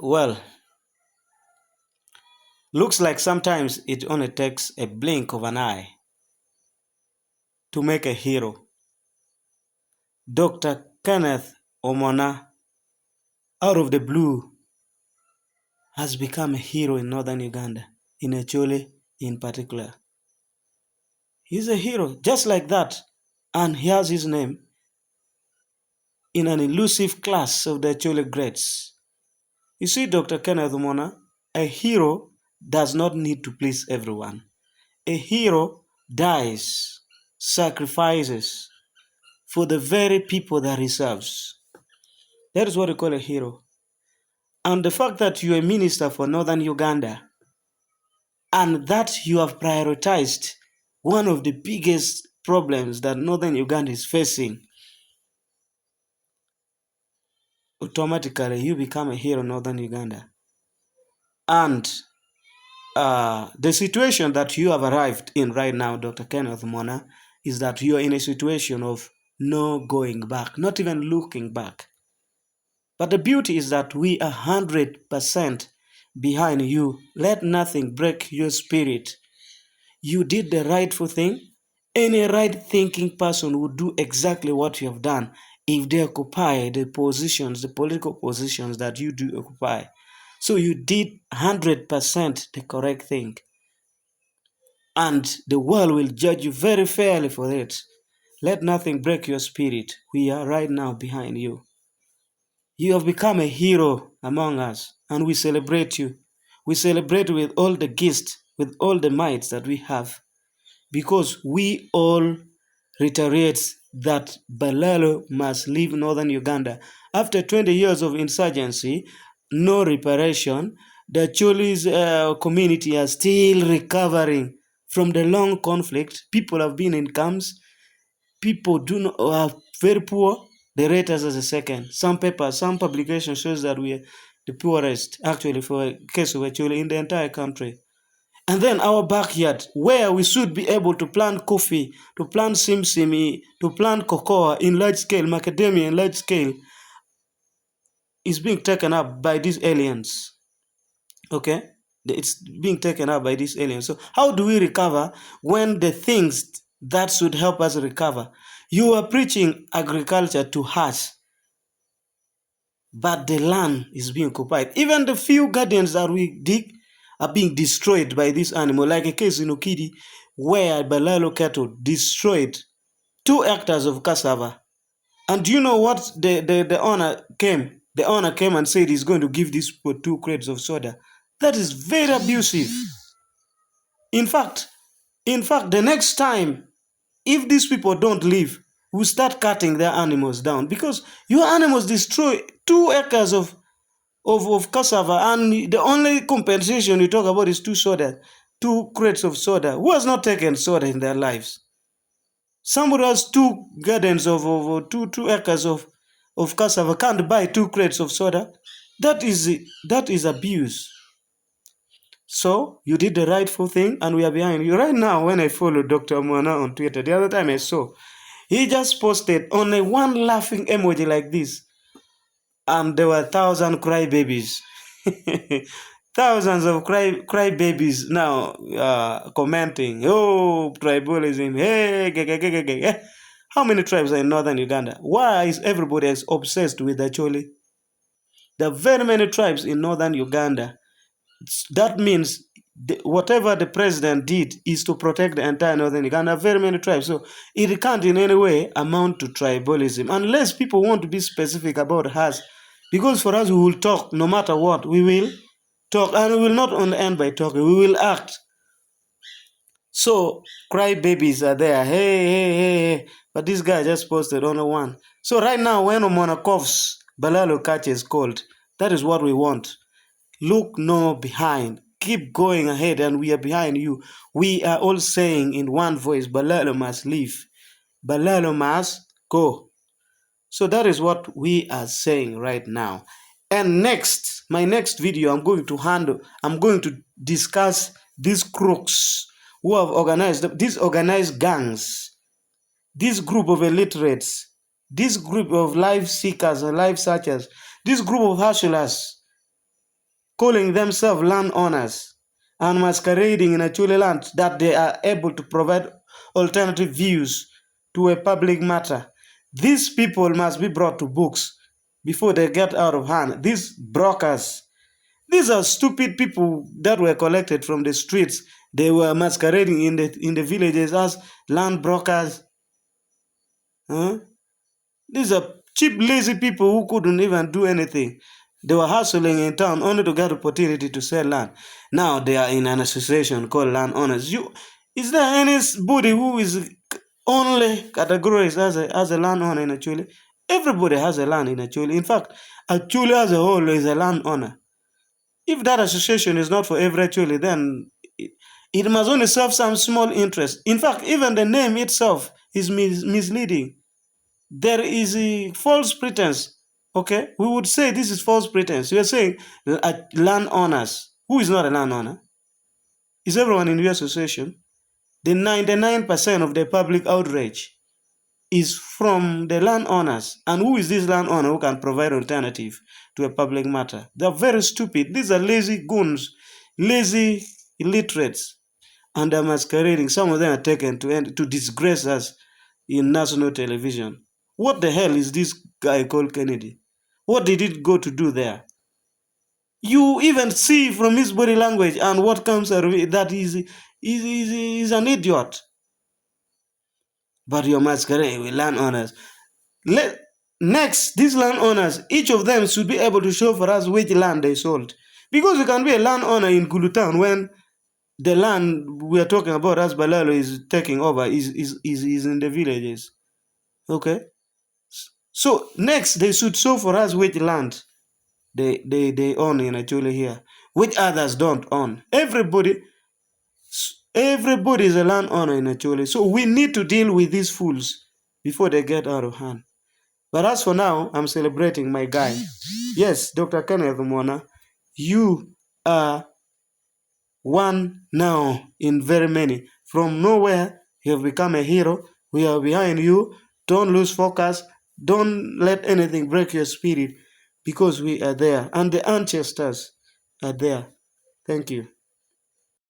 Well, looks like sometimes it only takes a blink of an eye to make a hero. Dr. Kenneth Omona, out of the blue, has become a hero in northern Uganda, in Acholi in particular. He's a hero, just like that, and he has his name in an elusive class of the Acholi greats. You see, Dr. Kenneth Omona, a hero does not need to please everyone. A hero dies, sacrifices for the very people that he serves. That is what we call a hero. And the fact that you're a minister for northern Uganda and that you have prioritized one of the biggest problems that northern Uganda is facing, automatically you become a hero in northern Uganda. And the situation that you have arrived in right now, Dr. Kenneth Mona, is that you are in a situation of no going back, not even looking back. But the beauty is that we are 100% behind you. Let nothing break your spirit. You did the rightful thing. Any right-thinking person would do exactly what you have done if they occupy the positions, the political positions that you do occupy. So you did 100% the correct thing. And the world will judge you very fairly for it. Let nothing break your spirit. We are right now behind you. You have become a hero among us, and we celebrate you. We celebrate with all the gist, with all the might that we have, because we all reiterate that Balaalo must leave northern Uganda. After 20 years of insurgency, no reparation, the Acholi's community are still recovering from the long conflict. People have been in camps. People are very poor. They rate us as a second. Some publication shows that we are the poorest, actually, for a case of Acholi in the entire country. And then our backyard, where we should be able to plant coffee, to plant simsimi, to plant cocoa in large scale, macadamia in large scale, is being taken up by these aliens. Okay? It's being taken up by these aliens. So how do we recover when the things that should help us recover? You are preaching agriculture to us, but the land is being occupied. Even the few gardens that we dig are being destroyed by this animal, like a case in Okidi, where Balaalo cattle destroyed 2 hectares of cassava. And do you know what the owner came? The owner came and said he's going to give these people 2 crates of soda. That is very abusive. In fact, the next time, if these people don't leave, we'll start cutting their animals down, because your animals destroy 2 acres of cassava, and the only compensation you talk about is 2 crates of soda. Who has not taken soda in their lives? Somebody has 2 gardens of 2 acres of cassava, can't buy 2 crates of soda. That is abuse. So you did the rightful thing, and we are behind you. Right now, when I follow Dr. Omona on Twitter, the other time I saw, he just posted only 1 laughing emoji like this, and there were 1,000 crybabies. Thousands of crybabies now commenting, oh, tribalism, hey. How many tribes are in northern Uganda? Why is everybody obsessed with Acholi? There are very many tribes in northern Uganda. That means whatever the president did is to protect the entire northern Uganda. Very many tribes. So it can't in any way amount to tribalism, unless people want to be specific about us. Because for us, we will talk no matter what. We will talk, and we will not only end by talking, we will act. So crybabies are there. Hey. But this guy just posted only 1. So right now, when Omona coughs, Balaalo catches cold. That is what we want. Look no behind. Keep going ahead, and we are behind you. We are all saying in one voice, Balaalo must leave. Balaalo must go. So that is what we are saying right now. And next, my next video, I'm going to discuss these crooks who have organized, these organized gangs, this group of illiterates, this group of life seekers and life searchers, this group of hustlers calling themselves landowners and masquerading in Acholi land that they are able to provide alternative views to a public matter. These people must be brought to books before they get out of hand. These brokers, these are stupid people that were collected from the streets. They were masquerading in the villages as land brokers. Huh? These are cheap, lazy people who couldn't even do anything. They were hustling in town only to get opportunity to sell land. Now they are in an association called landowners. Is there anybody who is only categorized as a landowner in Acholi? Everybody has a land in Acholi. In fact, Acholi as a whole is a landowner. If that association is not for every Acholi, then it must only serve some small interest. In fact, even the name itself is misleading. There is a false pretense. Okay, we would say this is false pretense. You are saying landowners. Who is not a landowner? Is everyone in your association? The 99% of the public outrage is from the landowners. And who is this landowner who can provide alternative to a public matter? They are very stupid. These are lazy goons, lazy illiterates, and they're masquerading. Some of them are taken to disgrace us in national television. What the hell is this guy called Kennedy? What did he go to do there? You even see from his body language and what comes out of it that he's an idiot. But you're masquerading with landowners. Next, these landowners, each of them should be able to show for us which land they sold. Because you can be a landowner in Kulutan when the land we are talking about as Balaalo is taking over is in the villages. Okay? So next they should show for us which land they own in Acholi here, which others don't own. Everybody is a landowner in Acholi. So we need to deal with these fools before they get out of hand. But as for now, I'm celebrating my guy. Yes, Dr. Kenneth Omona, you are one now in very many. From nowhere, you have become a hero. We are behind you. Don't lose focus. Don't let anything break your spirit because we are there. And the ancestors are there. Thank you.